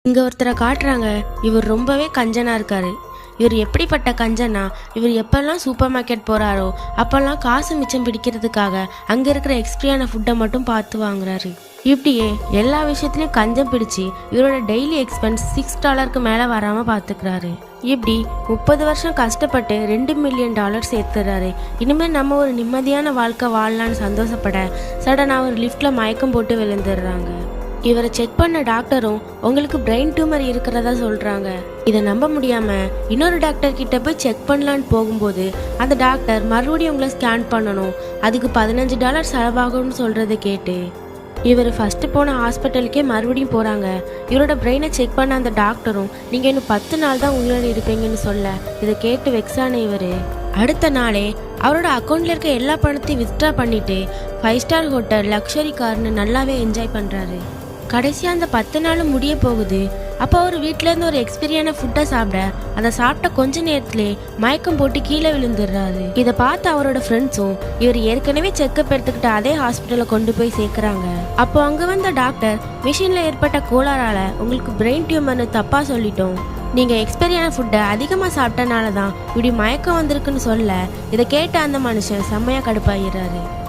இங்க ஒருத்தரை காட்டுறாங்க. இவர் ரொம்பவே கஞ்சனா இருக்காரு. இவர் எப்படிப்பட்ட கஞ்சனா, இவர் எப்பெல்லாம் சூப்பர் மார்க்கெட் போறாரோ அப்பெல்லாம் காசு மிச்சம் பிடிக்கிறதுக்காக அங்க இருக்கிற எக்ஸ்பிரியான ஃபுட்டை மட்டும் பார்த்து வாங்குறாரு. இப்படியே எல்லா விஷயத்திலயும் கஞ்சம் பிடிச்சி இவரோட டெய்லி எக்ஸ்பென்ஸ் $6 மேல வராம பாத்துக்கிறாரு. இப்படி 30 வருஷம் கஷ்டப்பட்டு $2 மில்லியன் சேர்த்துறாரு. இனிமேல் நம்ம ஒரு நிம்மதியான வாழ்க்கை வாழலான்னு சந்தோஷப்பட சடனா ஒரு லிஃப்ட்ல மயக்கம் போட்டு விழுந்துடுறாங்க. இவரை செக் பண்ண டாக்டரும் உங்களுக்கு பிரெயின் டியூமர் இருக்கிறதா சொல்றாங்க. இதை நம்ப முடியாம இன்னொரு டாக்டர் கிட்ட போய் செக் பண்ணலான்னு போகும்போது அந்த டாக்டர் மறுபடியும் உங்களை ஸ்கேன் பண்ணணும், அதுக்கு $15 செலவாகும்னு சொல்றதை கேட்டு இவர் ஃபர்ஸ்ட் போன ஹாஸ்பிட்டலுக்கே மறுபடியும் போறாங்க. இவரோட பிரெயினை செக் பண்ண அந்த டாக்டரும் நீங்க இன்னும் 10 நாள் தான் உயிரோடு இருப்பீங்கன்னு சொல்ல இதை கேட்டு வெக்ஸான இவரு அடுத்த நாளே அவரோட அக்கௌண்ட்ல இருக்க எல்லா பணத்தையும் வித்ட்ரா பண்ணிட்டு 5 ஸ்டார் ஹோட்டல் லக்ஸரி கார்னு நல்லாவே என்ஜாய் பண்றாரு. கடைசியா அந்த 10 நாளும் முடிய போகுது. அப்போ அவர் வீட்டுல இருந்து ஒரு எக்ஸ்பீரியான ஃபுட்டை சாப்பிட அதை சாப்பிட்ட கொஞ்ச நேரத்திலே மயக்கம் போட்டு கீழே விழுந்துடுறாரு. இதை பார்த்து அவரோட ஃப்ரெண்ட்ஸும் இவர் ஏற்கனவே செக்அப் எடுத்துக்கிட்ட அதே ஹாஸ்பிட்டலை கொண்டு போய் சேர்க்கறாங்க. அப்போ அங்க வந்த டாக்டர் மிஷின்ல ஏற்பட்ட கோளாறால உங்களுக்கு பிரெயின் டியூமர்னு தப்பா சொல்லிட்டோம், நீங்க எக்ஸ்பீரியான ஃபுட்டை அதிகமா சாப்பிட்டனால தான் இப்படி மயக்கம் வந்திருக்குன்னு சொல்ல இதை கேட்ட அந்த மனுஷன் செம்மையா கடுப்பாயிடுறாரு.